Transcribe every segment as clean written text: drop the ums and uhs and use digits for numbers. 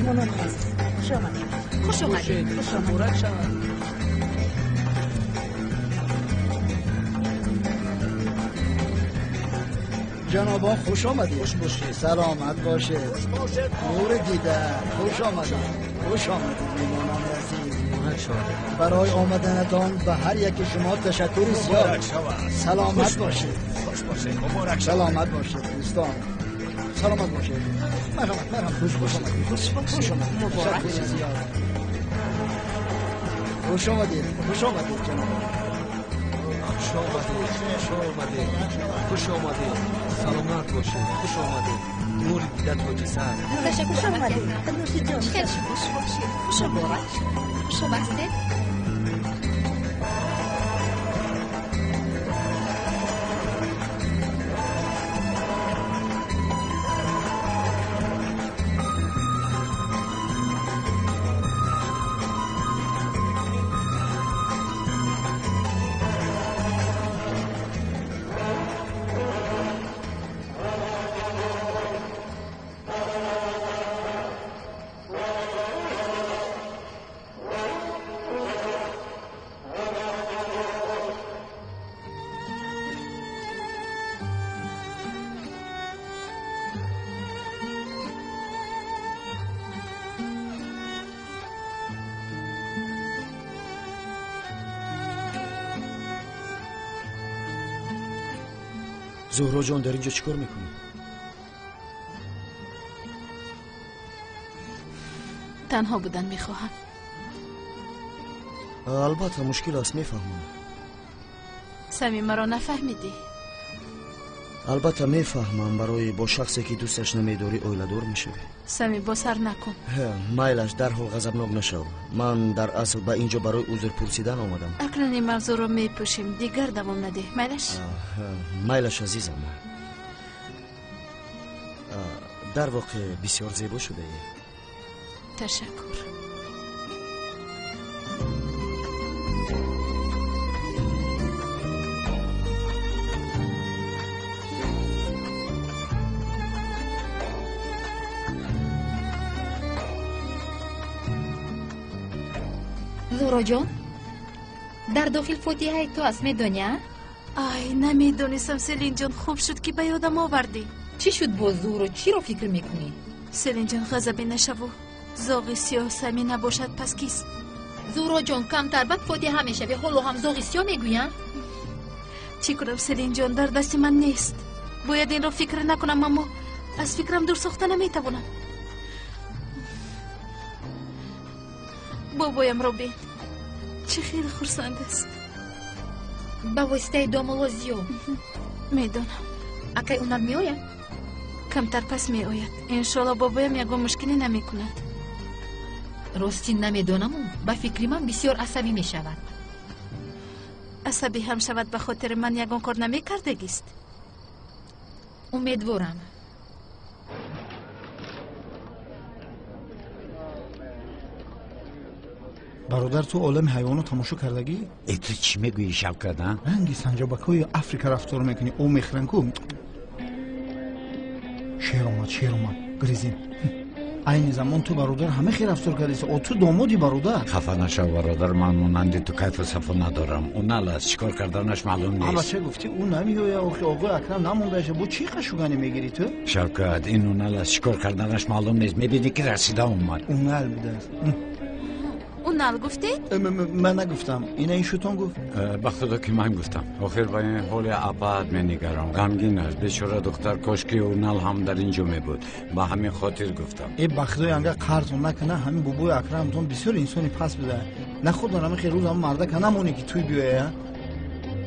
مهمانان هست. خوش آمدید. خوش آمدید. خوش آمدید. جنابا خوش آمدید. خوش باشید. سلامت باشید. نور دیدن. خوش آمدید. خوش آمدید مهمانان عزیز. برای آمدنتان به هر یک شما تشکر زیاد. سلامت باشید. خوش باشید. مبارک. سلامت باشید دوستان. سلامت باشید. مرحبا. خوش باشید. خوش آمدید. مبارک زیاد. خوش آمدید. خوش آمدید جناب. خوش آمدید. سلامت باشید. خوش آمدید. نور دیدت حاجی سر. خوش آمدید. خیلی جان. خیلی خوش باشید. خوش آمدید. خوش آمدید. زهرا جان در اینجا چیکار میکنی؟ تنها بودن میخواهم. البته مشکل است میفهمم. سمی مرا نفهمیدی؟ البته میفهمم برای با شخصی که دوستش نمیداری اویله‌دار میشوی. سمی با سر نکن. مایلش در حال غضبناک نشو. من در اصل به اینجا برای عذر پرسیدن آمدم. اکنون این موضوع رو میپوشیم، دیگر دوام نده. مایلش عزیزم. در واقع بسیار زیبا شده ای. تشکر. زهرا جان در داخل فوتیه تو است میدونی؟ آی نمیدونستم سلین جان، خوب شد که به یادم آوردی. چی شد با زهرا؟ چی رو فکر میکنی؟ سلین جان غضبی نشو. زاغ سیاه سمی نباشد پس کیست؟ زهرا جان کمتر بعد فوتیه همیشه به حالا هم زاغ سیاه میگوین؟ چی کنم سلین جان، در دست من نیست. باید این رو فکر نکنم اما از فکرم دور ساخته نمیتوانم. بابایم رو بین چه خیلی خرسند است. با واسطه دومولوزیو میدونم. اکی اونم میآید؟ کمتر پس میآید. انشالله بابایم یگان مشکلی نمی کند. راستی نمیدونم. با فکری من بسیار عصبی می شود. عصبی هم شود به خاطر من یگان کار نمی کردگیست. امیدوارم. برادر تو عالم حیوانو تماشا کردگی؟ ای تو چی میگویی شوکت؟ رنگی سنجابکای افریقا رفتار میکنی. او میخرن کو شیر اومد گریزین. این زمان تو برادر همه خیر رفتار کردی. او تو دامادی برادر. خفه نشو برادر، من مانند تو کیف صفا ندارم. اون نلاست چیکار کردنش معلوم نیست. اما چه گفتی اون نمیگه؟ آقای اکرم نمونده بو چی قشوگانی میگیری تو؟ شوکت این اون نلاست چیکار کردنش معلوم نیست. میبینی که رسیده اومد. اون نل میده. اون نل گفتی؟ من نگفتم. این شوتون گفت. به خدا که من گفتم. آخر با این حال ابد می‌نگرم. غمگین است. بیچاره دختر کاش که اون نل هم در اینجا میبود. با همین خاطر گفتم. ای بخدای انگار قرضون نکنه همین بابای اکرم تون بسیار انسانی پس بده. نه خود همه خیر روز هم مرده که نمونی که توی بیایه.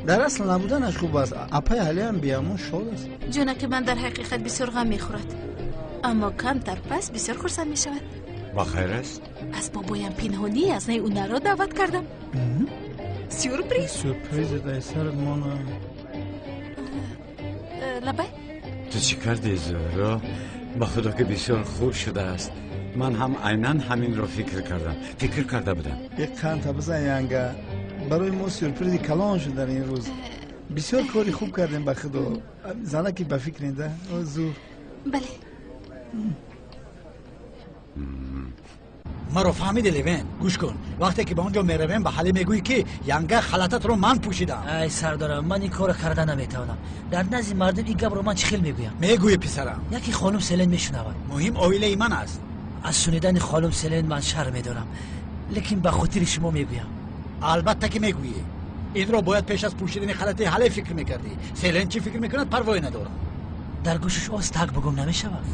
در اصل نبودنش خوب است. اپای حالی هم بیامون شاد است. جونه که من در حقیقت بسیار غم میخورد. اما کمتر پس بسیار خرسند میشود. با خیر است؟ از بابایم پنهانی از نه اون را دعوت کردم. سورپریز در سرت مانا. لبای تو چی کردی زهرا؟ با خدا که بسیار خوب شده است. من هم عیناً همین را فکر کرده بودم. یک کانتا بزن ینگا برای ما سورپریز کلان شد در این روز. بسیار کاری خوب کردیم با خدا. زنه که به فکر اینده زور. بله. مرا فهمیدی لیون؟ گوش کن، وقتی که به اونجا میرویم به حلی میگویی که ینگه خلطت رو من پوشیدم. ای سردارم، من این کار کردن نمیتوانم. در نزد مردم این گپ رو من چخیل میگویم. میگویی پسرم؟ یکی خانم سلین میشنود. مهم اویله من است. از شنیدن خانم سلین من شرم میدارم، لیکن به خاطر شما میگویم. البته که میگویی. این رو باید پیش از پوشیدن خلطه حلی فکر میکردی. سلین چی فکر میکند پروایی ندارم. در گوشش آس تک بگم نمیشود.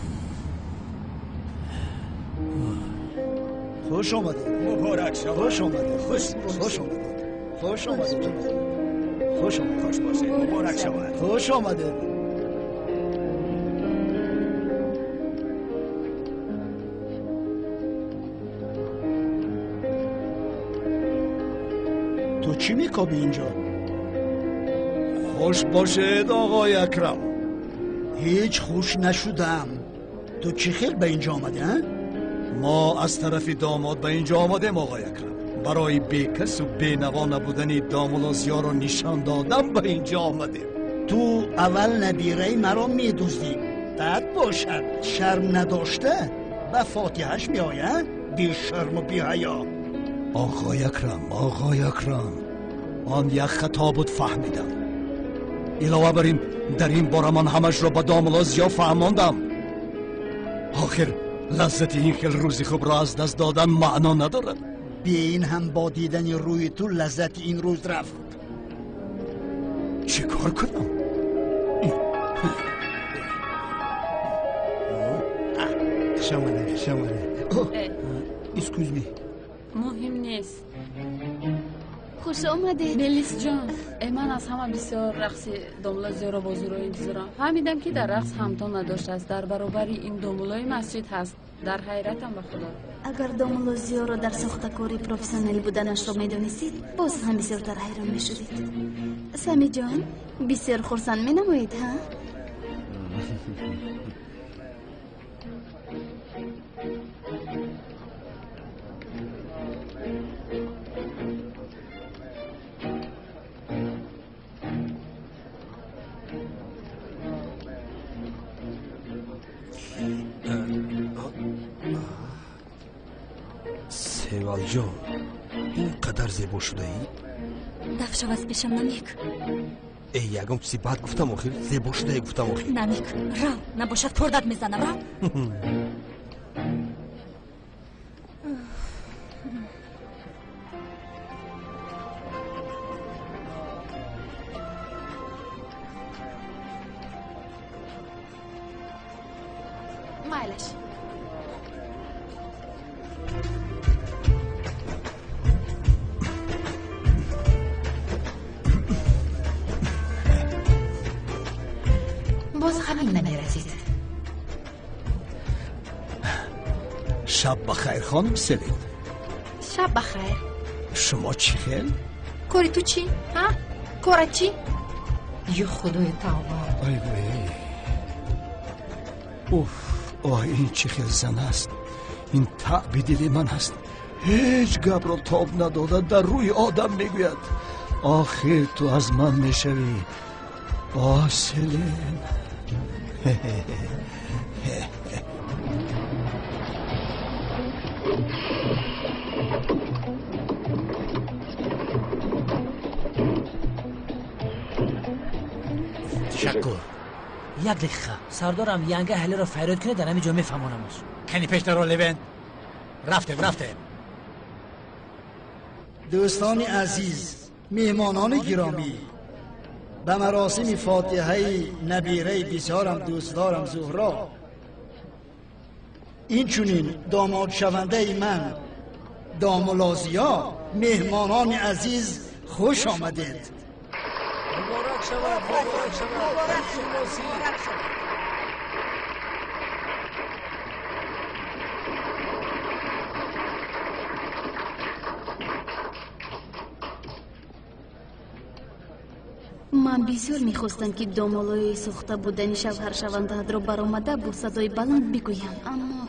خوش آمدید. مبارک شما. خوش آمدید. خوش آمدید. خوش آمدید. خوش آمدید. خوش باشید. مبارک شما. خوش آمدید. تو چی میکابی اینجا؟ خوش باشید آقای اکرم. هیچ خوش نشدم. تو چی خیل به اینجا آمدی ها؟ ما از طرف داماد به اینجا آمدیم آقای اکرم. برای بیکس و بینوا نبودن دامولازیا را نشان دادم به اینجا آمدیم. تو اول نبیره مرا میدوزی، بعد باشد شرم نداشته به فاتحش میآید؟ بی شرم و بی حیا. آقای اکرم آن یک خطا بود فهمیدم. علاوه بر این در این باره من همش را به دامولازیا فهماندم. آخر لذت این خیل روزی خوب را از دست دادن معنا ندارد. بی این هم با دیدن روی تو لذت این روز رفت. چه کار کنم؟ شماره اسکوز می. مهم نیست. خوش آمده. بلیس جان، من از همه بسیار رقص دامولازیا را با زور انتظارم. فهمیدم که در رقص همتان نداشته است. در برابر این دامولای مسجد هست. در حیرتم به خدا. اگر دامولازیا را در ساختکاری پروفسیونل بودنش را میدانستید باز هم بسیارتر حیران میشدید. سمی جان بسیار خرسند می نمایید ها؟ سیوال جان، این قدر زیبا شده ای؟ دفشو از پیشم نمیک. ای یکم چیزی بد گفتم آخر، زیبا شده ای گفتم آخر. نمیک رو نباشد پردت میزنم رو. مایلش باز همین نمیرسید. شب بخیر خانم سلین. شب بخیر. شما چی خیل؟ کاری تو چی؟ ها؟ کارت چی؟ یه خدای توبه. ای وی. اوه این چی خیل زن است. این تعبی دلی من است. هیچ گپ را تاب نداده در روی آدم میگوید. آخر تو از من میشوی سلین. تشکر. یک دقیقه سردارم ینگه حلی را فریاد کنه در همینجا میفهمانمش. کنی پیش رو لیون. رفتیم. دوستان عزیز، میهمانان گرامی، به مراسم فاتحه نبیره بسیارم دوست دارم زهرا، این چونین داماد شونده من دامولازیا، مهمانان عزیز خوش آمدید. مبارک شود. من بسیار میخواستم که دامولای سوخته بودن شوهر شونده را برآمده با صدای بلند بگویم، اما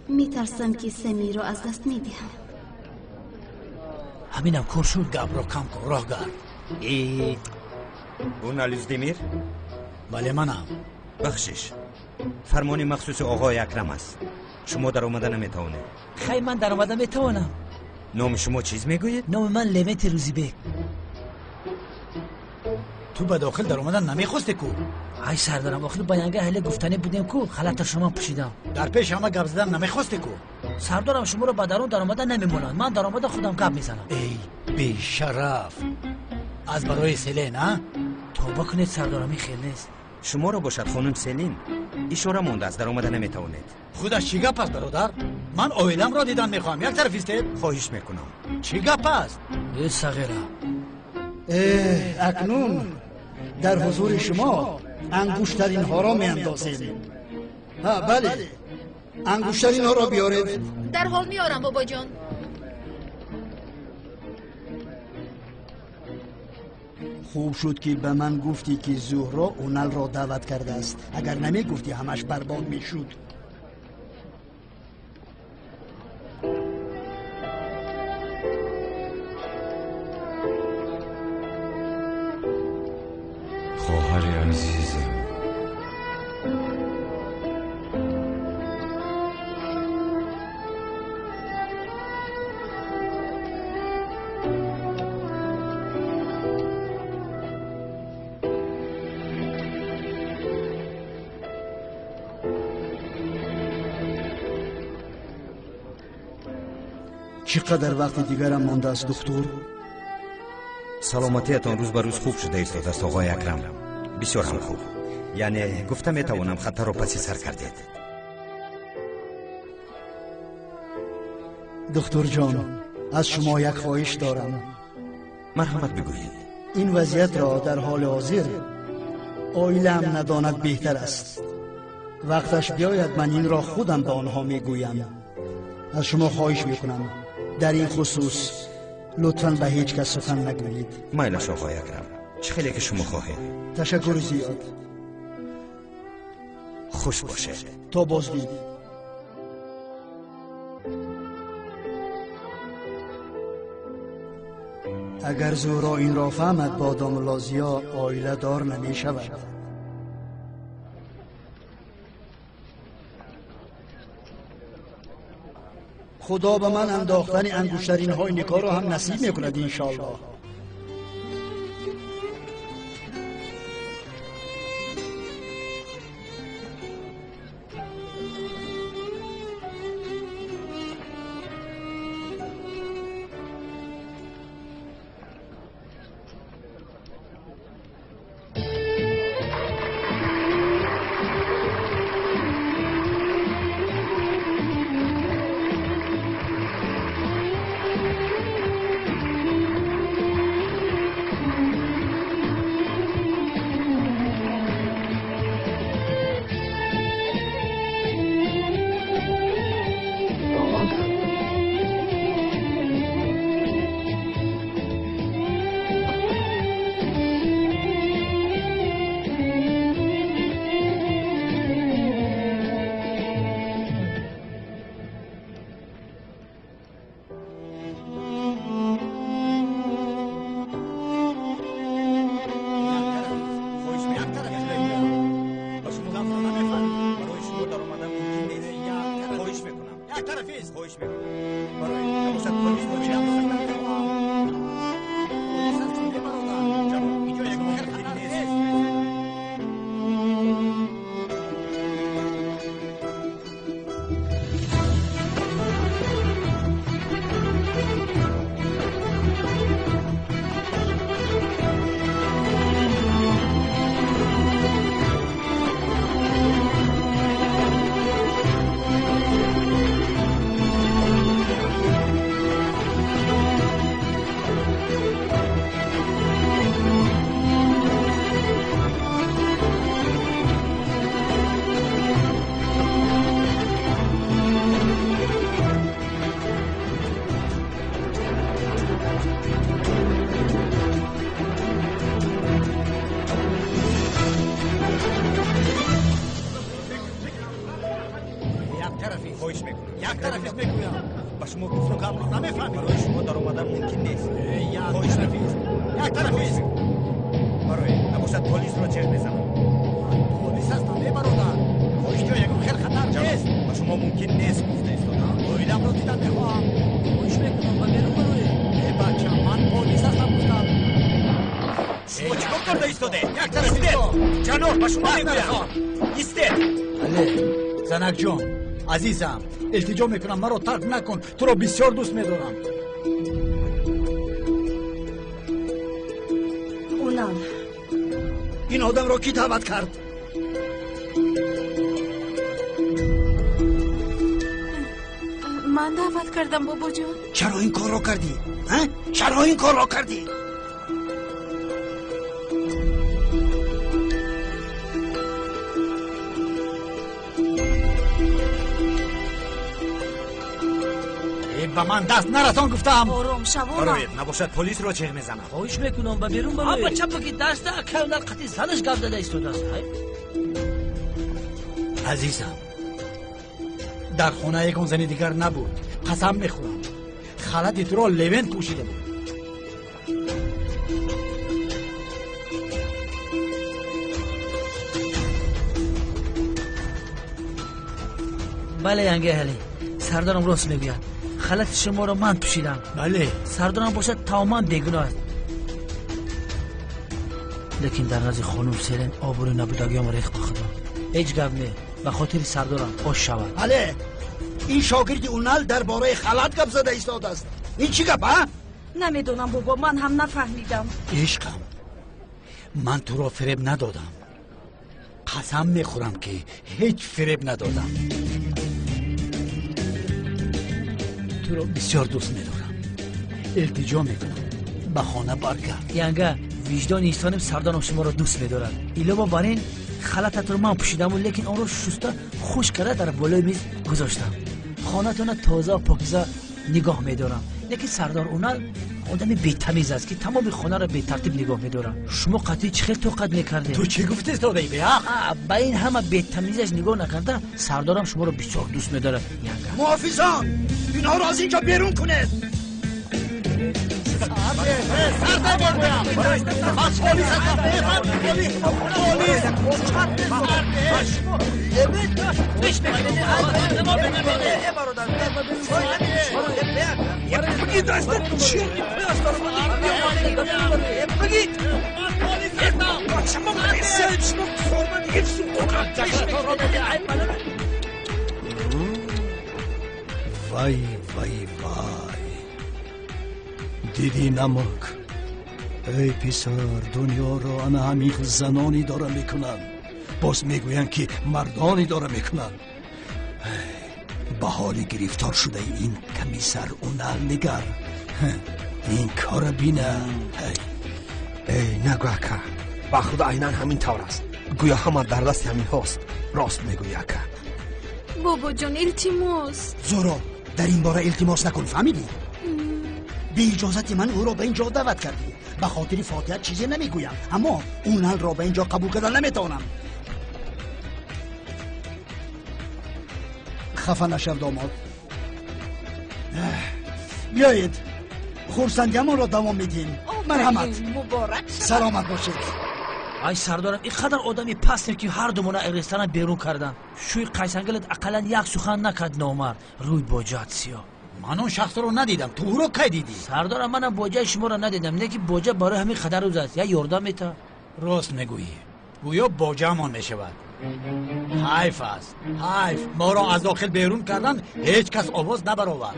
میترسم که سمی را از دست میدهم. همینم کار شد. گپ را کم کن راهگر. اون آلیزدیمیر؟ بله منم. بخشش فرمان مخصوص آقای اکرم است. شما در آمده نمیتوانید؟ خیلی من در آمده میتوانم. نام شما چیز میگویید؟ نام من لمت روزیبک. تو به داخل در آمدن نمیخواستی کو؟ ای سردارم آخر بیانگه اهل گفتنی بودیم کو، خلط شما پوشیدم. در پیش همه گپ زدن نمیخواستی کو؟ سردارم شما رو به درون در آمدن نمیمونند، من در آمده خودم گپ میزنم. ای بی شرف، از برای سیلین ها؟ توبه کنید سردارم، این خیلی نیست. شما رو باشد خانم سلین اشاره مونده است در آمده نمیتوانید. خودش چی گپ است برادر؟ من اویلم را دیدن میخوام، یک طرف استید؟ خواهش میکنم. چی گپ است؟ ای صغیره، اکنون در حضور شما انگشترین ها را میاندازیم. ها بله، انگشترین ها را بیارید. در حال میارم بابا جان. خوب شد که به من گفتی که زهرا اونل را دعوت کرده است، اگر نمی گفتی همش برباد میشد. خواهر عزیزم، چقدر وقت دیگرم مانده است دکتر؟ سلامتیتان روز به روز خوب شده ایستاد است آقای اکرم. بسیار هم خوب. یعنی گفته میتوانم خطر را پسی سر کردید. دکتر جان، از شما یک خواهش دارم. مرحمت بگویید. این وضعیت را در حال حاضر عائله‌ام نداند بهتر است. وقتش بیاید من این را خودم به آنها میگویم. از شما خواهش میکنم در این خصوص لطفاً به هیچ کس سخن نگویید. مایلش آقای اکرم، چه خیلی که شما خواهید. تشکر زیاد. خوش باشه. تا بازدید. اگر زهرا این را فهمد با داملازیا عائله دار نمی شود. خدا به من انداختن انگشترین های نکاح را هم نصیب میکند انشاءالله. اما ممکن نیست گفته ایستادم اویدم رو دیدم بخواهم خوش میکنم و برو بروی ای بچه من پولیس هستم گفتم شما چیکار کرده ایستاده؟ یک طرف ایستید جناب با شما میگویم ایستید بله زنک جان عزیزم التجا میکنم مرا ترک نکن تو را بسیار دوست میدارم اونال این آدم را کی دعوت کرد؟ من دعوت کردم بابا جان. چرا این کار را کردی؟ چرا این کار را کردی؟ به من دست نرسان گفتم آرام شو بروید نباشد پلیس رو چیغ میزنم خوش میکنم و بیرون بروی بچه بگی دست اکرم در قطعی زنش گرده ایستاده است عزیزم در خانه یکون زنی دیگر نبود قسم میخورم خلط تو را لوینت پوشیده بود بله ینگه هلی سردارم راست میگوید خلط شما را من پوشیدم بله سردارم باشد تماما بیگناه است لیکن در نزد خانم سیلن آبروی نبودگیم ریخت به خدا هیچ گپ نه به خاطر سردارم خوش شود بله این شاگرد اونال درباره خلط گپ زده ایستاده است این چی گپ ها؟ نمیدونم بابا من هم نفهمیدم عشقم من تو را فریب ندادم قسم میخورم که هیچ فریب ندادم تو را بسیار دوست میدارم التجا میکنم به خانه برگرد ینگه وجدان انسانم سردارم شما را دوست میدارد ایلو بر این خلطت رو من پوشیدم لیکن آن را شسته خوش کرده در بالای میز گذاشتم خانه‌تون تازه و پاکیزه نگاه میدارم لیکن سردار اونال آدمی بی‌تمیز است که تمام خانه را به ترتیب نگاه میدارم شما قطعی چه خیلی توقت میکردید تو چی گفتی استاده ای به حق با این همه بی‌تمیزش نگاه نکرده سردارم شما را بسیار دوست میداره ینگه محافظان اینا را از اینجا بیرون کنید سردار بگویم از پلیس هستم پلیس بگید دستم چی بگید شما مرسید شما خورمه دیگه وای وای وای دیدی نمک ای پسر دنیا را انا همین زنانی داره میکنن باز میگوین که مردانی داره میکنن به حال گرفتار شده این کمیسر اونال نگر این کار بینه ای نگو اکا با خود عینان همین طور است گویا همه در دست همین هاست راست میگوی اکا بابا جان التماس زورو در این باره التماس نکن فهمیدی؟ بی اجازت من او را به اینجا دعوت کردی به خاطر فاتحه چیزی نمیگویم اما اونال را به اینجا قبول کردن نمیتونم خفه نشو داماد بیایید خورسندیمان را دوام میدیم مرحمت مبارک سلامت باشید ای سردارم اینقدر آدمی پسته که هر دومونه اغریستان بیرون کردن شوی قیسنگلت اقلا یک سخن نکرد نامرد روی باجت سیاه من اون شخص رو ندیدم تو او رو کی دیدی؟ سردارم منم باجه شما رو ندیدم نه که باجه برای همین قدر روز است یا یردم میتا راست میگویی گویا باجه من میشود حیف است حیف ما را از داخل بیرون کردن هیچ کس آواز نبرآورد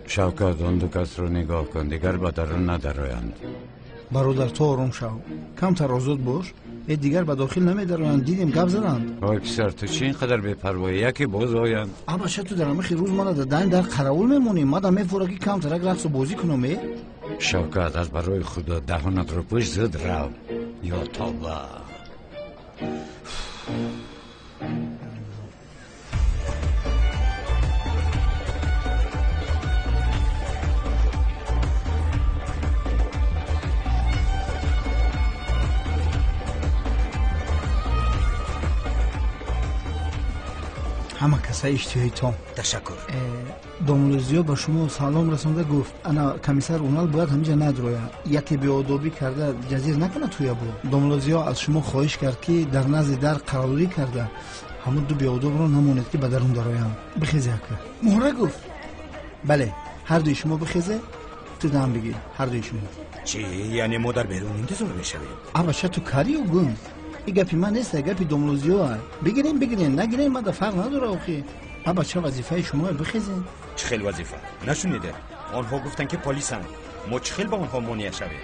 شوکت آن دو کس رو نگاه کن دیگر به درون ندرآیند برادر تو آروم شو کمتر آزاد باش دیگر به داخل نمیدارند دیدیم گپ زدند وای پسر تو چی اینقدر بی‌پروایی یکی باز آیند اما چه تو در همه روز ما در قراول میمونیم ما دم فورکی کمتر یک رقص بازی کنم شوکت از برای خدا دهانت رو پشت زد رو یا توبه همه کسای اشتیایتان. تشکر. دامولوزیو با شما سلام رسونده گفت انا کمیسر اونال باید همینجا ندروه یکی بیادابی کرده جزیر نکنه توی بود. دامولوزیو از شما خواهش کرد که در نزد در قراری کرده همون دو بیاداب رو نمونید که به درون درایم. بخیزه اکره. مهره گفت بله هر دوی شما بخیزه تو دم بگیر هر دوی شما. چی یعنی ما در بیرون انتظار میشویم؟ اما چه تو کاری و گم این گپی من نیست گپی دامولوزیو هست. بگیرین نگیرین من فرق نداره آخی. اما چه وظیفه شما بخیزین؟ چه خیل وظیفه؟ نشونیده آنها گفتن که پلیسن ما چه خیل با آنها مانع شویم؟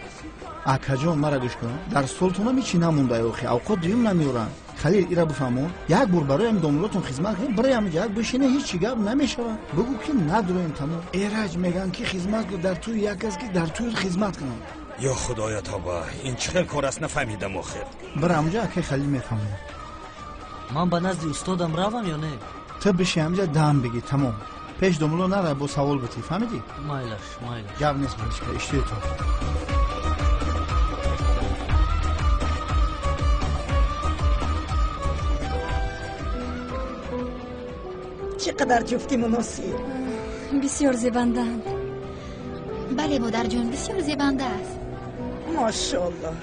اکجان مرا گوش کن در سلطنه میچی نمونده آخی اوقات دیوم نمیورن. خلیل ایرا بفهمون یک بار برای هم دامولاتون خدمت کنیم برای هم یک بشینه هیچ چی گپ نمیشود. بگو که ندروین تمام. ایرج میگن که خدمت کو در توی یک از که در توی خدمت کنم. یا خدایا توبه این چه خیل کار است نفهمیدم آخر. برای همونجا که خلیل میفهمه. من به نزد استادم روم یا نه؟ تو بشی همونجا دم بگی تمام. پیش دامولو نره با سوال بتی فهمیدی؟ مایلش گپ نیست بچه اشتی تو. چقدر جفتی مناسب. بسیار زیبندند. بله مادر جون بسیار زیبنده است. ماشاءالله.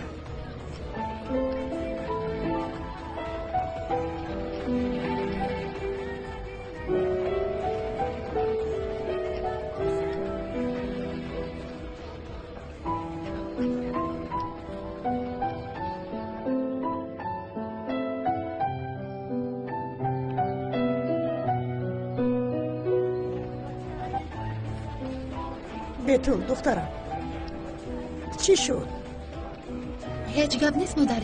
بیتول دخترم چی شد؟ هیچ گپ نیست مادر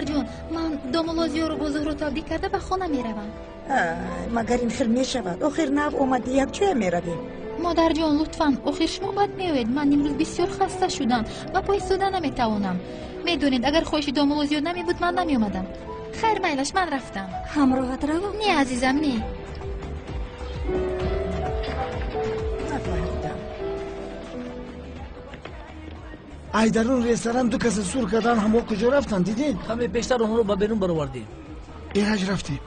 جون من دامولوزیو رو با زهرا تبدیل کرده به خانه میروم. مگر این خیل میشود آخر نو اومدی یک جای میرویم. مادر جون لطفا آخر شما باید میوید من امروز بسیار خسته شدم و پای ایستاده نمیتوانم. میدونید اگر خواهش دامولوزیو نمی بود من نمیومدم. خیر میلش من رفتم. همراهت رو؟ نه عزیزم نه. ای در اون رستوران دو کس سور کردن همه کجا رفتن دیدین؟ کمی بیشتر اونها رو با بیرون برآوردیم. ایرج رفتیم.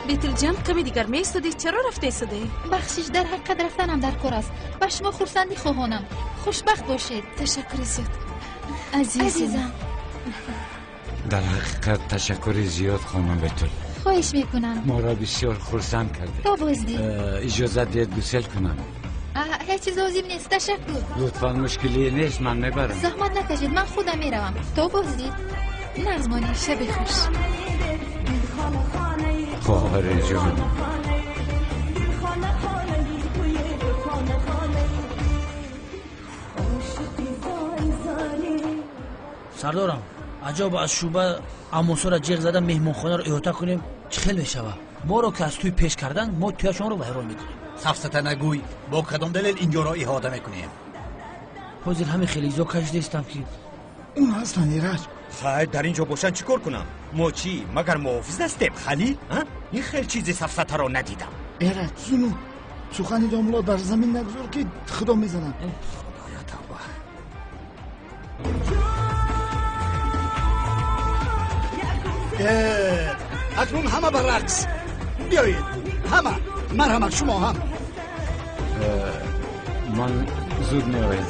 بیتل جان کمی دیگر می ایستادی چرا رفته ایستادی؟ بخشش در حقیقت رفتنم در کار است. با شما خرسندی خواهانم. خوشبخت باشید. تشکر زیاد عزیزم. در حقیقت تشکر زیاد خانم بیتل. خواهش میکنم. ما را بسیار خرسند کرده. تا بازدید. اجازه دید گسل کنم. هیچ چیز لازم نیست تشکر. لطفا مشکلی نیست من میبرم. زحمت نکشید من خودم میروم. تا بازدید. نرزمانی شب خوش. خواهر جان. سردارم عجب از شوبه اموسا را جیغ زدن مهمانخانه رو احاطه کنیم چه خیلی میشوه. ما رو که از توی پیش کردن ما تویشان رو ویران میکنیم. سفسته نگوی با کدام دلیل اینجا را احاطه میکنیم؟ حاضر همین خیلی زو کش نیستم که اون هستن ایرج. خیر در اینجا باشن چیکار کنم؟ ما چی مگر محافظ هستیم خلیل؟ این خیلی چیزی سفسته را ندیدم. ایرج زنو سخن دامولات بر زمین نگذار که خدا میزنم. خدایا توبه. اکنون همه بر رقص بیایید همه مرحمت شما هم. من زود میایم.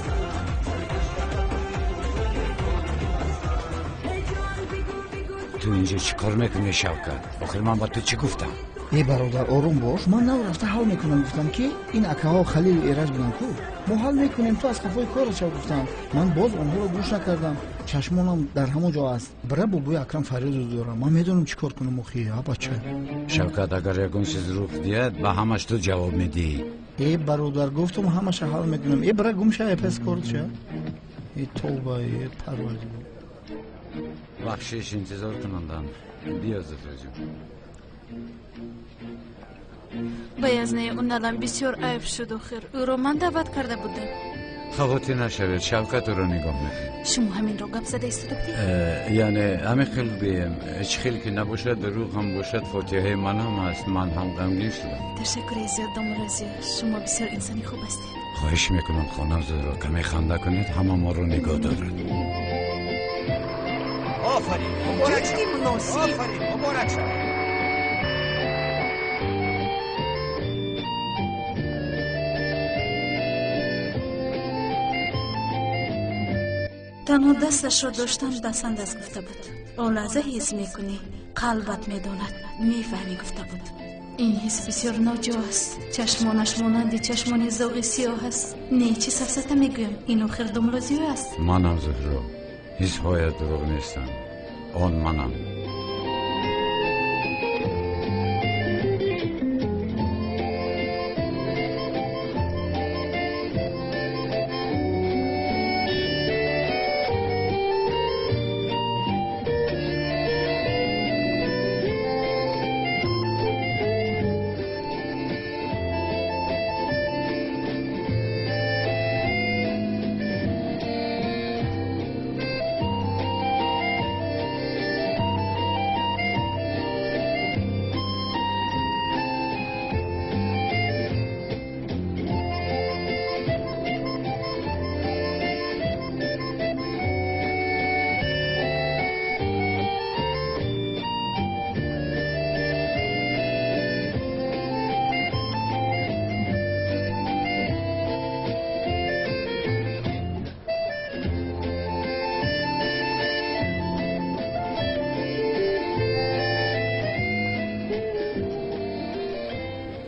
تو اینجا چی کار میکنی شوکت؟ آخر من با تو چی گفتم؟ ای برادر آروم باش من نو رفته حال میکنم گفتم که این اکاها خلیل و ایرج بودن کو ما حال میکنیم تو از خفای کار چه گفتم من باز اونها رو گوش نکردم چشمانم در همون جا است برای بوبوی اکرم فریاد دارم من میدونم چیکار کنم مخی ها بچه شوکت اگر یکون چیز رخ دیاد به همش تو جواب میدی. ای برادر گفتم همش حال میکنم ای برای گمشه پس کارد شه ای توبه ای پروردگار بخشش انتظار کنندم بیا زفر جون. بیازنه اون ندم بسیار عیب شد آخر او رو من دعوت کرده بودم. خواهی نشوید شوکت رو نگاه میکنی. شما همین رو گپ زده ایستاده بودی؟ یعنی همه خیلی بیم هیچ خیلی که نباشد دروغ هم باشد فاتحه من هم هست من هم غمگین شدم. تشکر زیاد دامولوزیو شما بسیار انسانی خوب هستید. خواهش میکنم خانم زهرا کمی خنده کنید همه ما رو نگاه دارد. آفرین مبارک شد آفرین مبارک شد. تنها دستش را داشتن دستند از گفته بود. اون لحظه حس میکنی، قلبت میداند، میفهمی گفته بود. این حس بسیار ناجواست. چشمانش مانندی چشمان زاغ سیاه است. نه چه سفسطه میگویم، این آخر داملازیو است. منم زهرا، حس های دروغ نیستم، آن منم.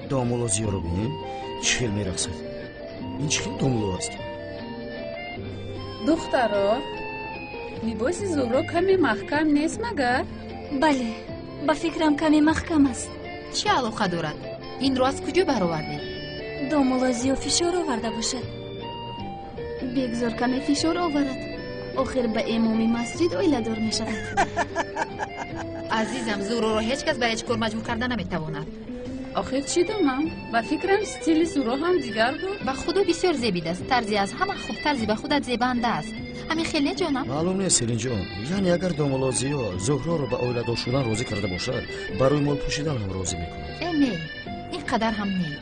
دامولازیو رو بینیم چخیل میرقصد. این چخیل دامولو است. دخترا لباس زهرا کمی محکم نیست مگر؟ بله، با فکرم کمی محکم است. چه علاقه دارد؟ این رو از کجا برآوردی؟ دامولازیو فشار آورده باشد. بگذار کمی فشار آورد. آخر به امام مسجد اویله دار می شود. عزیزم، زهرا را هیچ کس به هیچ کار مجبور کردن نمیتواند. آخر چی دونم؟ و فکرم استیل زهرا هم دیگر بود. به خدا بسیار زیبید است. طرزی از همه خوب طرزی به خودت زیبنده است. همین خیلی جانم. معلوم نیست سیرین جان. یعنی اگر دامولازیو زهرا رو به اویله دار شدن راضی کرده باشد، برای مال پوشیدن هم راضی میکنه. نه، این قدر هم نه.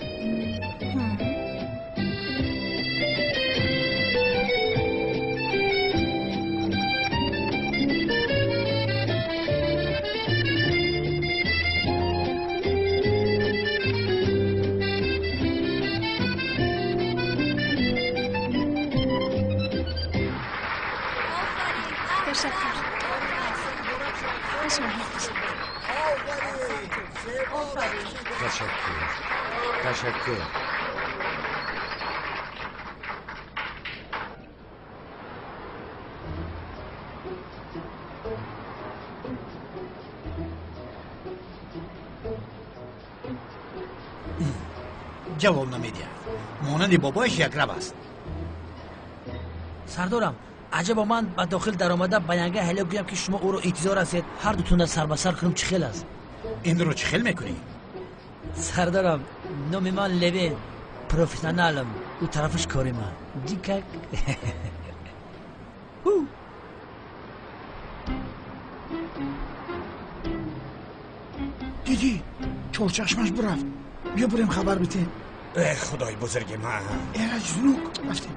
تشکر. جواب نمیده. مانند بابایش یک رب است. سردارم، عجبا من به داخل در آمده بیانگه هلا گویم که شما او رو انتظار هستید هر دوتون در سر به سر کنم چخیل است. این رو چخیل میکنی؟ سردارم، نام من لوین، پروفیسیونالم، او طرفش کاری من دیکک. دیدی چورچشمش برفت. بیا بریم خبر بتیم. ای خدای بزرگ من. ایرج زنوک رفتیم.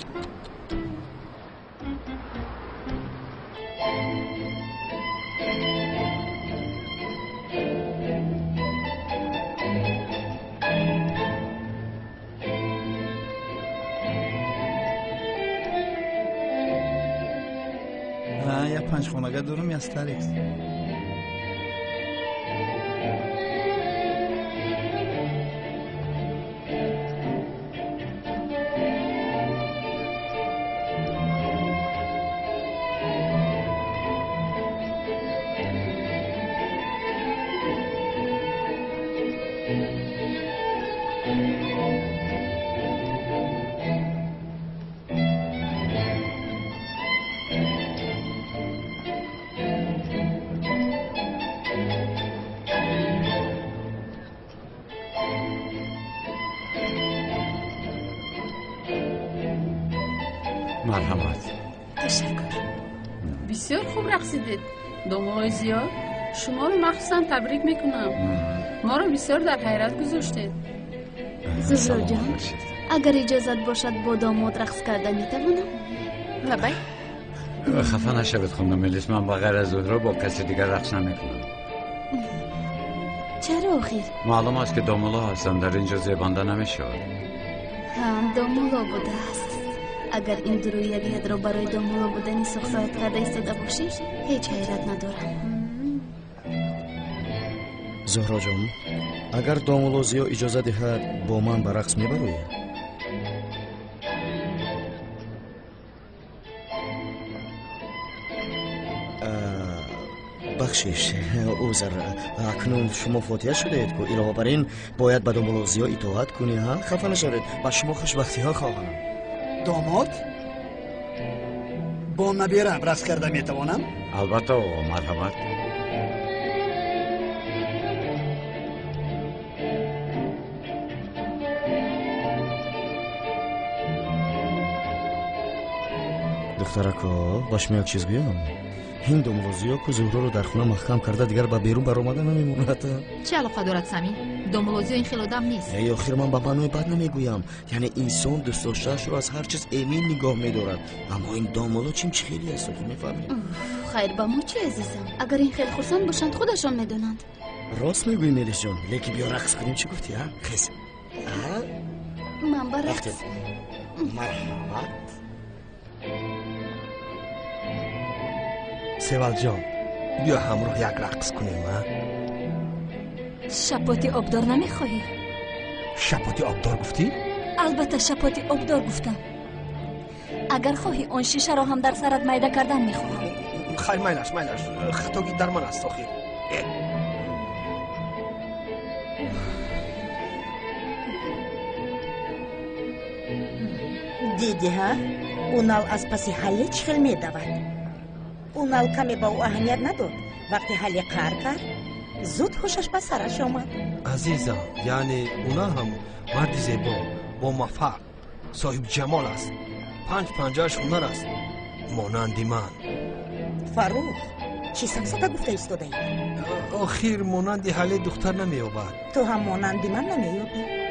یا پنج خانگه دارم یا ستاریکس. مرحمت. تشکر. بسیار خوب رقصیدید. دامولازیو، شما رو مخصوصا تبریک میکنم. ما رو بسیار در حیرت گذاشتید. زهرا جان، اگر اجازت باشد با داماد رقص کرده میتوانم؟ لبای؟ خفه نشوید خانم ملیس، من بغیر از زهرا با کسی دیگر رقص نمیکنم. چرا آخر؟ معلوم است که دامولا هستم، در اینجا زیبانده نمیشود. ها دامولا بوده است. اگر این درویگیت را برای دامولا بودنی سخصایت کرده ایستاده باشی هیچ حیرت ندارم. زهرا جان، اگر دامولا زیا اجازه دهد با من به رقص میبروی؟ بخشش اوزر، اکنون شما فاتحه شده اید که علاوه بر این باید به دامولا زیا اطاعت کنی. ها خفه نشوید، با شما خوشبختی ها خواهم. داماد با نبیرم رقص کرده میتوانم؟ البته آقا، مرحمت. دخترکا باش یک چیز گویم. این دامولازیا که زهرا رو در خونه محکم کرده دیگر با بیرون برآمده نمیموند. چه علاقه دارد سمی؟ دامولازیا این خیل آدم نیست. ای آخر من به بنای بد نمیگویم، یعنی انسان دوست داشته‌اش رو از هر چیز ایمن نگاه می‌دارد، اما این دامولا چیم خیلی است تو میفهمی؟ خیر با ما چی عزیزم؟ اگر این خیلی خرسند باشند خودشان میدونند. راست میگویی ملیس جان، لیکی بیا رقص کنیم. چی گفتی ها؟ خیز. من با رقص. مرحبا. سیوال جان، بیا همراه یک رقص کنیم. شپاتی آبدار نمیخواهی؟ شپاتی آبدار گفتی؟ البته شپاتی آبدار گفتم. اگر خواهی آن شیشه را هم در سرت میده کردن میخواهم. خیر میلش خطاگی در من است آخر. دیدی ها؟ اونال از پسی حلی چخل میدود. اونال کمی با او اهمیت نداد. وقتی حلی قهر کرد زود خوشش به سرش آمد. عزیزم، یعنی اونا هم مرد زیبا با مفعل صاحب جمال است، 5 هنر است، مانندی من. فروخ چی سکسته گفته ایستاده ای؟ آخر مانندی حلی دختر نمیابد. تو هم مانندی من نمیابی؟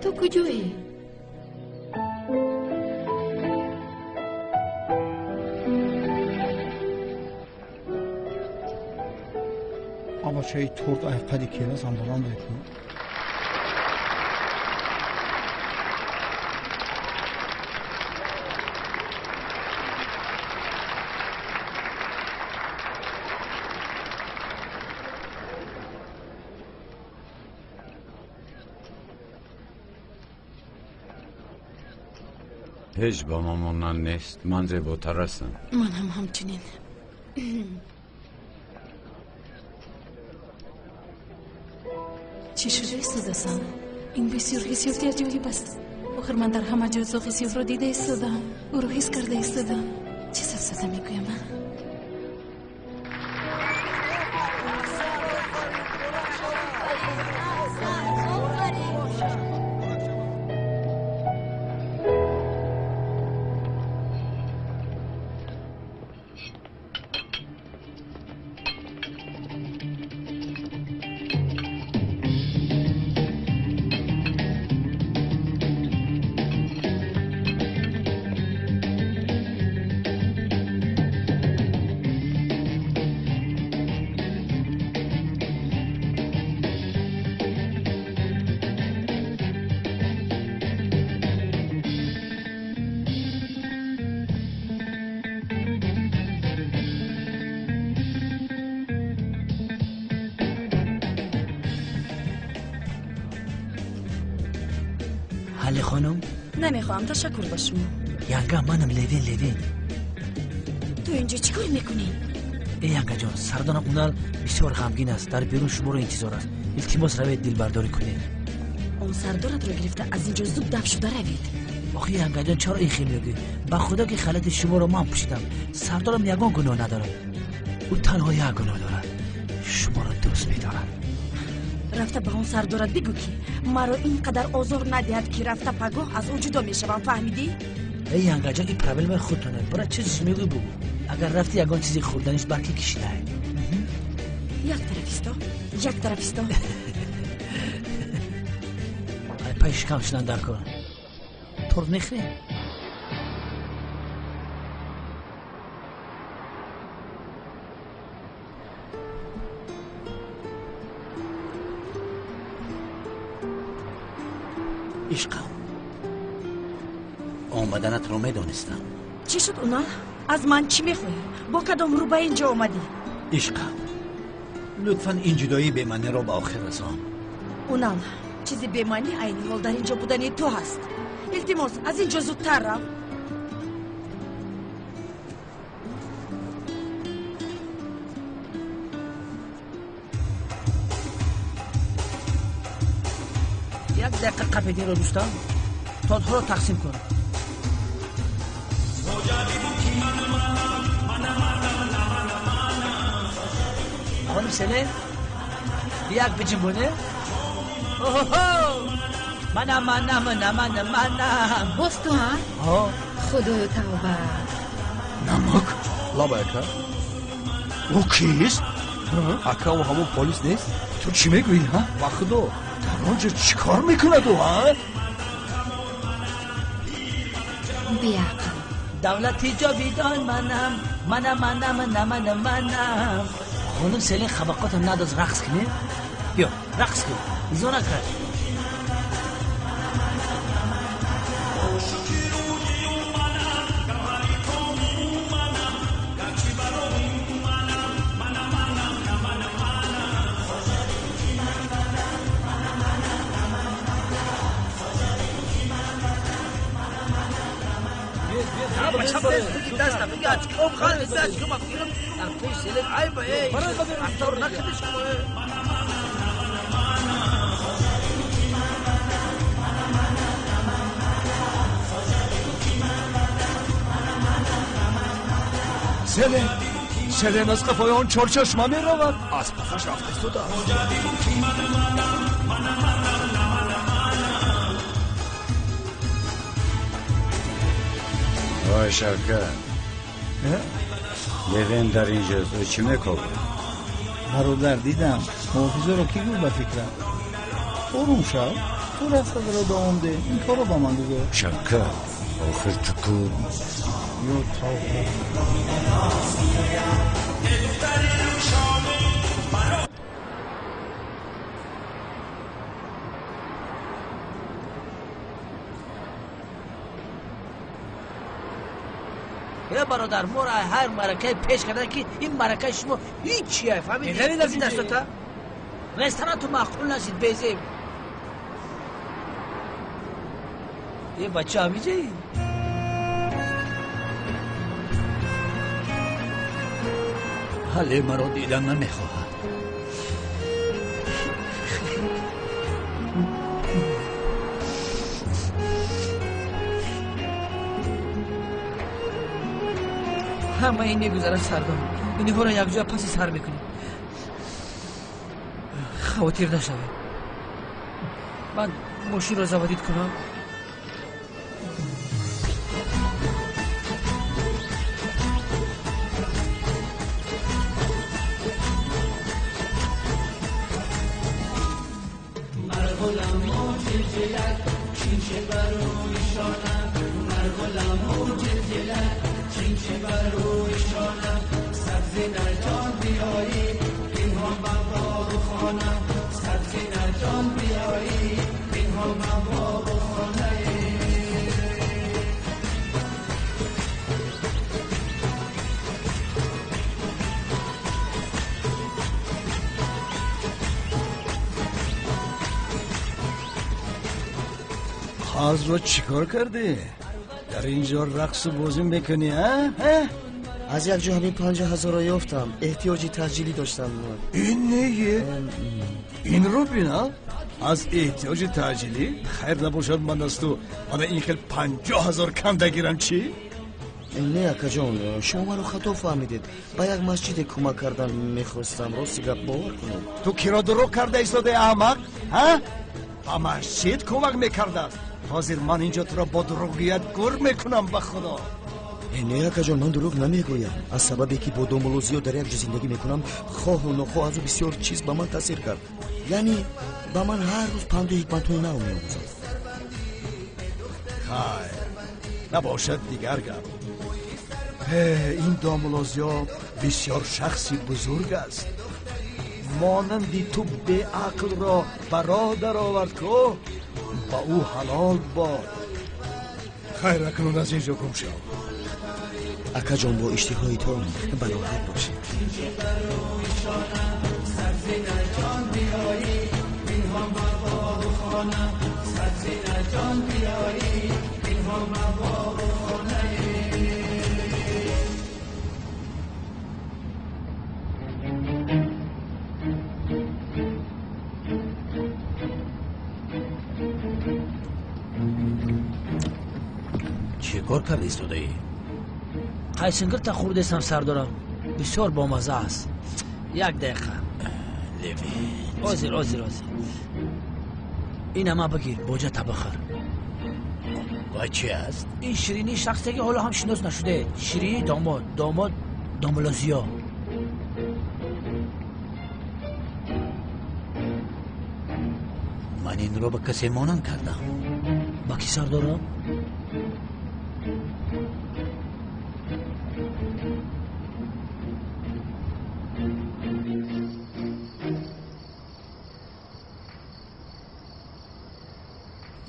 تو کجایی؟ اما چه تورد ایقدی که از اندران بکنم. هیچ با ما مانند نیست. من زیباتر هستم. من هم همچنین. چی شده ایستادم؟ این بسیار حسیاتی عجیب است. آخر من در همه جا زاغ سیاه را دیده ایستادم، او رو حس کرده ایستادم. چه سفسطه میگویم من؟ حالی خانم؟ نمیخوام، تشکر با شما. ینگا منم لیوین. تو اینجا چیکار میکنی؟ ای ینگا جان، سردان اونال بسیار غمگین است. در بیرون شما رو انتظار است. التماس روید دل برداری کنید. اون سردارت رو گرفته از اینجا زود دفع شده روید. آخی ینگا جان چرا این خیلی میگی؟ با خدا که خلط شما رو من پوشیدم. سردارم یگان گناه نداره. او تنها یک گناه داره. شما رو دوست می‌دارد. رفته به اون سردارت بگو که مرا اینقدر آزار ندهد که رفته پگاه از او جدا میشم. فهمیدی؟ ای ینگا جان این پرابلم خودتونه. برای چیزی میگی بگو. اگر رفتی یگان چیزی خوردنش برکی کشیده. یک طرفیستا پایش کم شدن در کن ترد نخری عشقم آمدنت رو میدانستم. چی شد اونا؟ از من چی میخوایی؟ با کدام رو به اینجا آمدی؟ عشقم لطفاً این جدایی بی‌معنی را به آخر رسان. اونال چیزی بی‌معنی عینی حال در اینجا بودن تو هست. التماس از اینجا زودتر رو. یک دقیقه قپیدی رو دوستان تادها رو تقسیم کن. خانم سله یک بجنبونه. منم باز تو هم؟ خدای توبه. نمک؟ لابا اکا؟ او کیست؟ اکا و همون پولیس نیست؟ تو چی میگویی ها؟ با خدا در آنجا چی کار میکنه تو ها؟ بیاقل دولتی جاویدان منم. خانم سله خبقاتم نداز رقص کنی؟ بیا رقص کن زونه کرد. سلن از قفای آن چار چشمه می رود. از پسش رفته سودا. وای شرکت لیوین در اینجاست. او چی میکنه؟ برادر دیدم محافظه رو کی گفت به فکرم. آروم شو. تو رفته برای دوام ده. این کارو با من بگو. شرکت آخر تو کو یو توبه. یا برادر ما را هر مرکه پیش کردن که این مرکه شما هیچیه. فهمیدی؟ این از این دستاتا رستوران تو معقول نشید بیزیم. یه بچه همیجه ای حاله مرا دیدن نمیخواهد. همه این میگذاره سردار. اینها را یک جا پسی سر میکنیم. خواتیر نشوه. من ماشین را زبادید کنم. خاز رو چیکار کردی؟ در اینجا رقص بازی میکنی ها؟ از یک جا همین 50,000 را یافتم. احتیاجی تسجیلی داشتم. این نیه؟ این رو بینا؟ از احتیاج تسجیلی؟ خیر نباشد من از تو این خیلی 50,000 کم بگیرم چی؟ نه اکا جان، شما منو خطا فهمیدید. با یک مسجد کمک کردن میخواستم. راستی گپ باور کنم. تو کی را دروغ کرده ایستاده احمق؟ ها؟ با مسجد کمک میکرده. حاضر من اینجا تو را با دروغیت گر میکنم به خدا. نه اکا جان، من دروغ نمیگویم. از سببی که با دومولوزیو در یک جا زندگی میکنم، خواه و نخواه از بسیار چیز به من تاثیر کرد. یعنی به من هر روز پند حکمت‌های نو می‌آموزد. خیر نباشد دیگر گپ. این دامولوزیا بسیار شخصی بزرگ است. مانندی تو به عقل را برادر آورد که با او حلال باد. خیر اکنون از اینجا گم شو. اکا جان با اشتهای تو بلاحت باشه. چی کار کردی ایستاده؟ قیسنگر تا خوردستم سردارم. بسیار بامزه است. یک دقیقه. آزیر این همه بگیر باجه تبخر. وای چی است؟ این شیرینی شخصی که حالا هم شناس نشده. شیرینی داماد دامولازیا. من این رو به کسی مانند کردم. با کی سردارم؟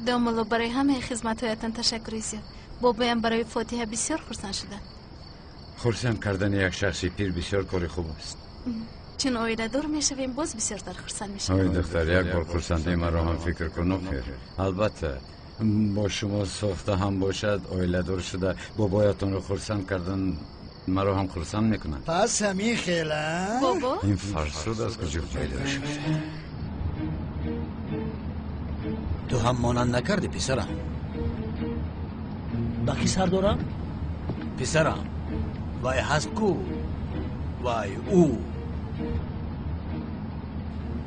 دامولو برای همه خدمت‌هایتان تشکر زیاد. بابایم برای فاتحه بسیار خرسند شدن. خرسند کردن یک شخصی پیر بسیار کاری خوب است. چون اویده دار میشویم باز بسیار در خرسند میشویم. آی دختر یک بار خرسندی من را هم فکر کنم خیر. البته با شما ساخته هم باشد اویده دار شده بابایتان رو خرسند کردن مرا هم خرسند میکنند. پس همین خیلی بابا این فرسود از کجا پیدا شد؟ تو هم مانند نکردی پسرم. با کی سردارم؟ پسرم وای هست کو وای او.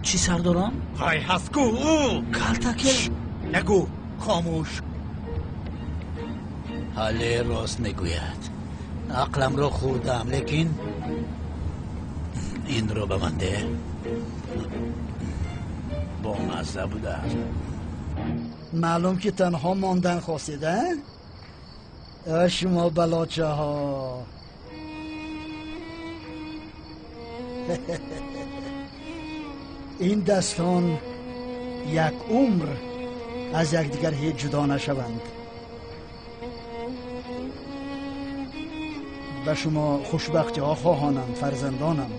چی سردارم؟ وای هست کو او. کلتکل نگو خاموش. حالی راست میگوید. عقلم رو خوردم لیکن این رو به من ده. با مزه بوده. معلوم که تنها ماندن خواستیده. شما بلاچه ها. این دستان یک عمر از یکدیگر هیچ جدا نشوند. و شما خوشبختی ها خواهانم فرزندانم.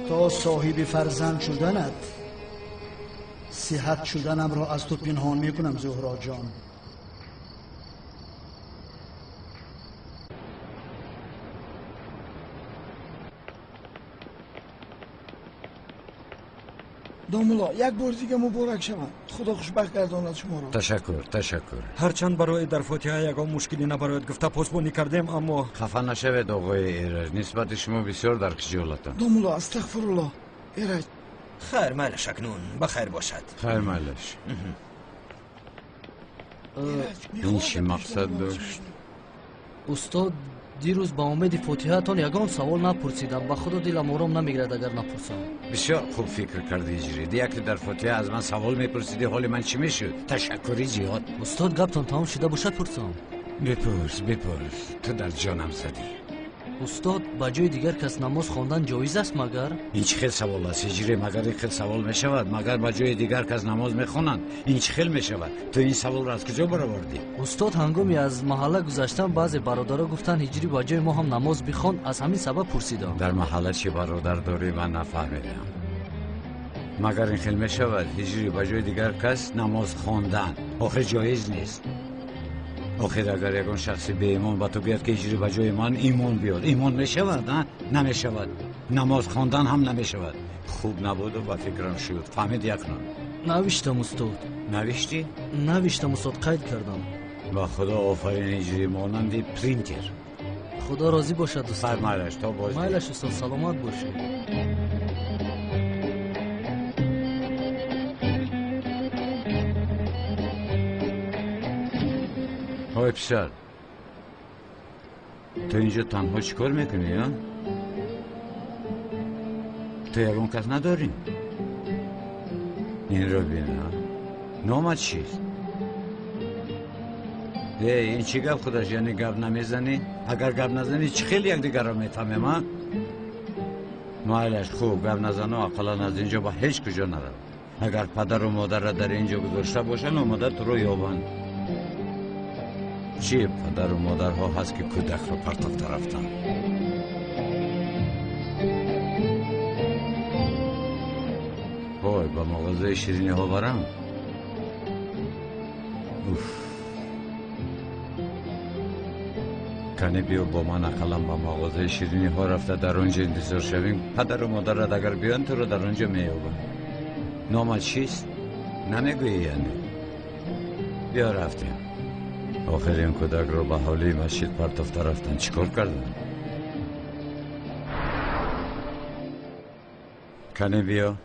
تا صاحب فرزند شدنت صحت شدنم را از تو پنهان میکنم زهرا جان. دامولا یک بار دیگه مبارک شما. خدا خوشبخت گرداند شما را. تشکر. هرچند برای در فاتحه یگان مشکلی نباید گفته پاسبانی کردیم اما خفه نشوید آقای ایرج. نسبت شما بسیار در خجالتم. دامولا استغفرالله. ایرج خیر مالش اکنون بخیر باشد. خیر مالش. این چی مقصد داشت؟ استاد دیروز با امید فاتحه‌تان یگان سوال نپرسیدم. به خدا دلم آرام نمیگیرد اگر نپرسم. بسیار خوب فکر کردی جرید. یک در فاتحه از من سوال میپرسیدی حال من چی میشد؟ تشکری جهاد. استاد گپتان تمام شده باشد پرسم. بپرس تو در جانم زدی. استاد با جای دیگر کس نماز خواندن جایز است مگر؟ این چه خیل سوال است هجری؟ مگر این خیل سوال می شود؟ مگر با جای دیگر کس نماز میخوانند این چه خیل می شود؟ تو این سوال را از کجا برآوردی؟ استاد هنگامی از محله گذشتم بعضی برادرها گفتن هجری با جای ما هم نماز بخوان، از همین سبب پرسیدم. در محله چه برادر داری من نفهمیدم. مگر این خیل می شود هجری با جای دیگر کس نماز خواندن آخر جایز نیست؟ آخر اگر یکون شخصی به ایمان با تو بیاد که اجری به جای من ایمان بیاد، ایمان میشود؟ نه نمیشود. نماز خواندن هم نمیشود. خوب نبود و با فکرم شد. فهمید یکنون؟ نوشتم استاد. نوشتی؟ نوشتم استاد، قید کردم. با خدا آفرین اجری مانندی پرینتر. خدا راضی باشد استاد. فرمایش تا باز. مایلش استاد، سلامت باشید. های پسر، تو اینجا تنها چیکار میکنی ها؟ تو یکون کس نداری؟ این رو بین ها؟ نامت چیست؟ این چی گفت خودش؟ یعنی گفت نمیزنی؟ اگر گفت نزنی چی خیلی یک دیگر رو میتمیم ها؟ مایلش خوب گفت نزنه و اقلا از اینجا با هیچ کجا نرو. اگر پدر و مادر را در اینجا گذاشته باشن و مادر تو رو یابن. چی پدر و مادرها هست که کودک رو پرتافته رفتن؟ وای با مغازه شیرینی ها برم. کنی بیو با من اقلم با مغازه شیرینی ها رفته در اونجا انتظار شویم. پدر و مادر را اگر بیان تو رو در اونجا میابن. نامت چیست؟ نمیگویی یعنی؟ بیا رفتیم. آخر این کودک رو به حولی مسجد پرتافته رفتن. چیکار کردن؟ کنی بیا.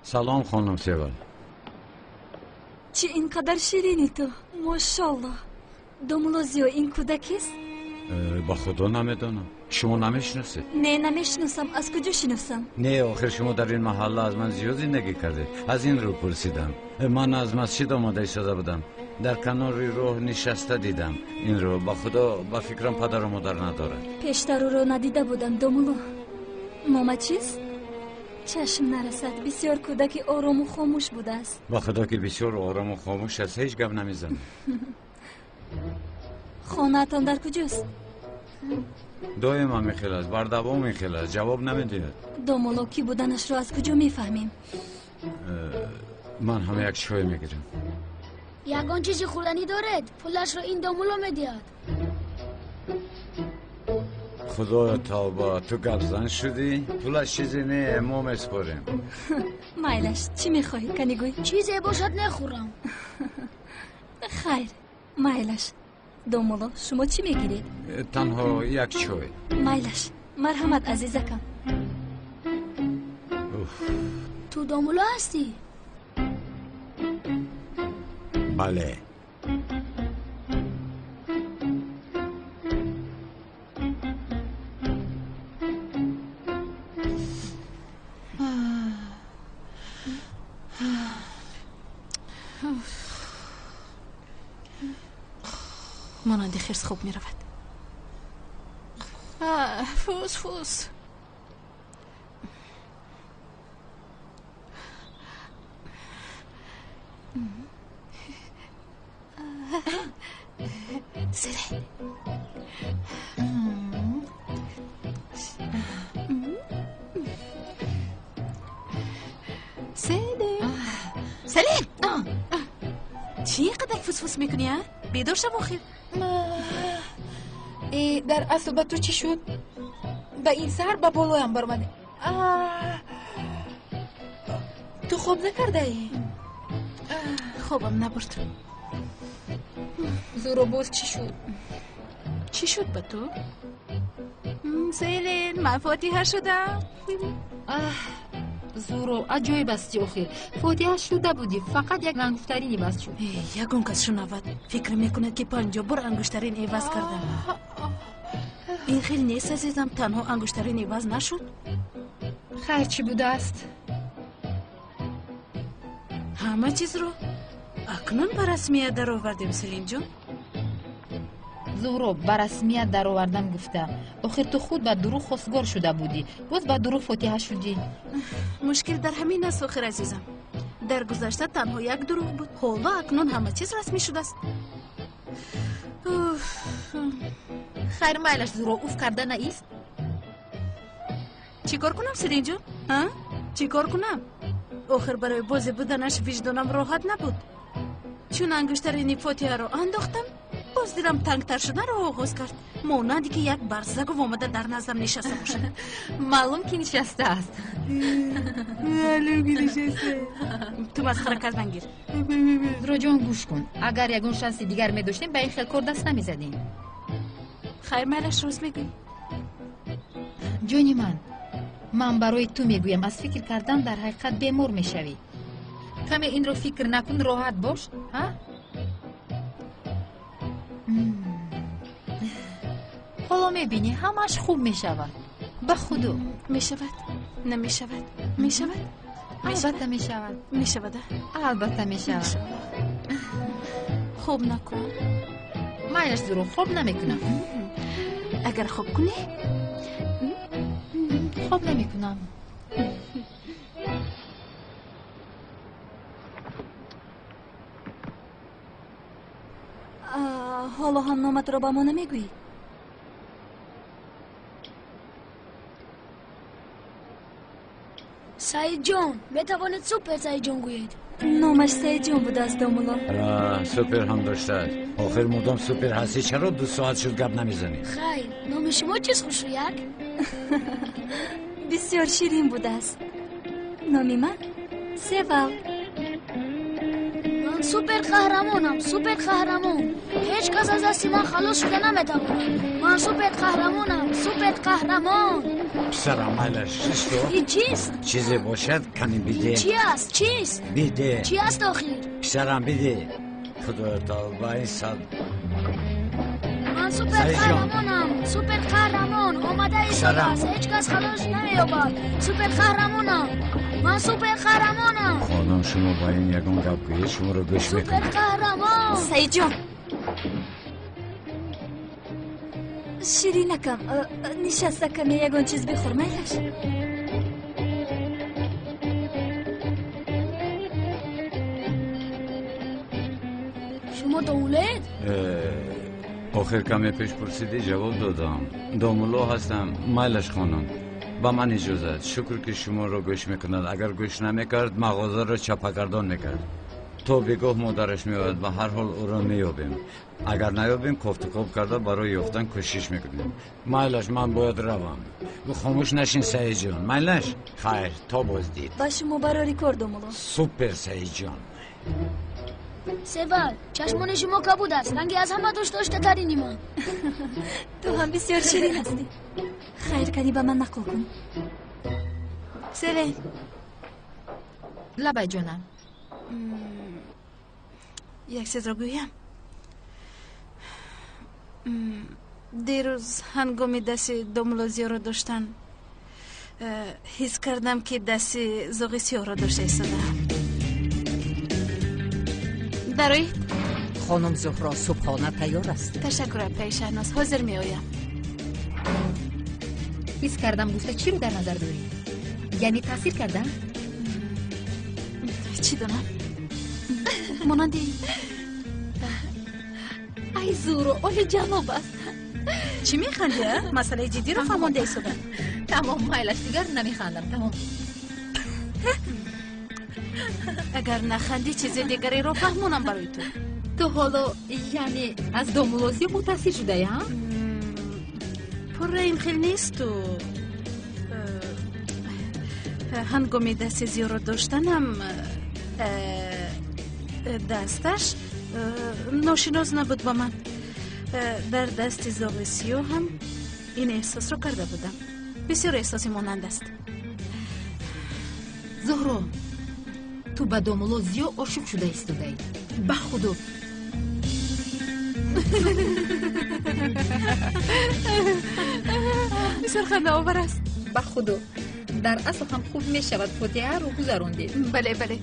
سلام خانم سیوال. چی اینقدر شیرینی تو؟ ماشاءالله. دومولوزیو این کودکیست؟ با خدا نمیدونم. شما نمیشناسید؟ نه نمیشناسم. از کجا شناسم؟ نه آخر شما در این محله از من زیاد زندگی کرده. از این رو پرسیدم. من از مسجد آماده ایستاده بودم. در کنار راه نشسته دیدم. این رو با خدا با فکرم پدر و مادر نداره. پیشتر رو ندیده بودم دومولو. نام چیست؟ چشم نرسد. بسیار کودک آرام و خاموش بوده است. با خدا که بسیار آرام و خاموش است. هیچ گپ نمیزنه. خانه‌تان در کجاست؟ دائما میخیل است. بر دوام میخیل است. جواب نمیدهد. دومولو کی بودنش رو از کجا میفهمیم؟ من هم یک چای میگیرم. یگان چیزی خوردنی دارد؟ پولش رو این دومولو میدهد. خدا توبه، تو گپزن شدی؟ پولش چیزی نه، ما میسپاریم. مایلش چی میخوای کنیگوی؟ چیزی باشد نخورم. خیر مایلش. دومولو شما چی میگیرید؟ تنها یک چای. مایلش مرحمت عزیزکم. تو دومولو هستی؟ بله. مانند خرس خوب می رود. فوس فوس. سلام. سلام. چی اینقدر فوس میکنی ها؟ بیدار شو آخر. در اصل تو چی شد؟ به این سر به بالایم برمده. تو خوب نکرده ای؟ خوبم نبرد. زورو باز چی شد؟ چی شد به تو؟ سیلین من فاتحه شدم. زورو عجایب استی آخر. فاتحه شده بودی، فقط یک انگشترینی بس شد. یگون کس شنود فکر میکند که 50 بار انگشترین عوض کردم. این خیلی نیست عزیزم، تنها انگشترین عوض نشد. خیر چی بوده است؟ همه چیز رو اکنون به رسمیت در آوردیم سلین جون. زورو به رسمیت در آوردم گفتم. آخر تو خود به دروغ خواستگار شده بودی، باز به دروغ فاتحه شدی. مشکل در همین است آخر عزیزم. در گذشته تنها یک دروغ بود، حالا اکنون همه چیز رسمی شده است. خیر مایلش زورو اوف کرده نیست؟ چی کار کنم سلین جون؟ چی کار کنم؟ آخر برای بازی بودنش وجدانم راحت نبود. چون انگشترین فوتیه رو انداختم باز دیدم تنگتر شدن رو آغاز کرد مانندی که یک برزگ و آمده در نظرم نشسته باشه. معلوم که نشسته است. معلوم که نشسته. تو مسخره از من گیر. روجان گوش کن، اگر یگون شانسی دیگر می داشتیم به این خیل کار دست نمی زدیم. خیر مالش روز میگوی. جونی من برای تو میگویم از فکر کردن در حقیقت بیمار میشوی. کمی این رو فکر نکن، راحت باش. ها؟ حالا میبینی همش خوب میشود. به خدا میشود؟ نمیشود؟ میشود؟ البته میشود. میشود؟ البته میشود. خوب نکن. مایش زورو خوب نمیکنم. اگر خوب کنی؟ خوب نمیکنم. حالا هم نامت رو با ما نمیگویی؟ سعید جان بتوانید سوپر سعید جان گویید. نامش سعید جان بود از دامولا. را سوپر هم داشته است. آخر مدام سوپر هستی چرا 2 ساعت شد گپ نمیزنی؟ خیر نام شما چیست خوشرویک؟ بسیار شیرین بود است. نامی من سیوال. من سوپر قهرمانم. سوپر قهرمان. هیچ کس از دست من خلاص شده نمیتواند. من سوپر قهرمانم. سوپر قهرمان. پسرم مالش چیست تو؟ این چیست؟ چیزی باشد کنی بیده. چی است؟ چیست؟ بیده. چی است آخیر؟ پسرم بیده. خدا تا با این صد. من سوپر قهرمانم. سوپر قهرمان. آمده ایستاده است. هیچ کس خلاص نمییابد. سوپر قهرمانم. من سوپر قهرمانم. خانم شما با این یگان گپ گویید شما رو گوش سوپر میکنید. قهرمان. سعید جان شیرین نکن. نشسته کمی یگان چیز بخور مایلش. شما دولت؟ آخر کمی پیش پرسیدی جواب دادم. دامولا هستم. مایلش خانم با من اجازت. شکر که شما رو گوش میکند. اگر گوش نمیکرد مغازه رو چپاگردان میکرد. تو بگاه مادرش میاد و هر حال او را میابیم. اگر نیابیم کفتکوب کرده برای یافتن کوشش میکنیم. مایلش من باید روم. خاموش نشین سعید جان. مایلش خیر تا باز دید. با شما برای کار دامولا. سوپر سعید جان. سیوال چشمان شما کبود است. رنگی از همه داشته ترینی من. تو هم بسیار شیرین هستی. خیر کنی با من نقل کن. سیوال لبای جانم یک چیز رو گویم. دیروز هنگامی دست دامولازیا رو داشتن حس کردم که دست زاغی سیاه رو داشته ایستاده. برای خانم زهرا صبحانه تیار است. تشکر پای شهناز. حاضر می آیم. حس کردم گفته چی رو در نظر داری؟ یعنی تاثیر کردم؟ چی دونم؟ مانندی ای زورو اولی جواب است. چی میخندی؟ مسئله جدی رو فهمانده ایستاده. تمام مایلش دیگر نمیخندم. تمام. اگر نخندی چیز دیگری رو فهمونم برای تو. تو حالا یعنی از دامولازی متاثر شده ها؟ پر این خیلی نیست. تو هنگامی دست زیو رو داشتنم دستش ناشناس نبود با من. در دست زاغ سیاه هم این احساس رو کرده بودم. بسیار احساسی مانند است. زهرا تو به دامولازی عاشق شده ایستاده. به خدا بسیار خنده آور است. به خدا در اصل هم خوب می شود فوتیه رو گذراندید. بله بله.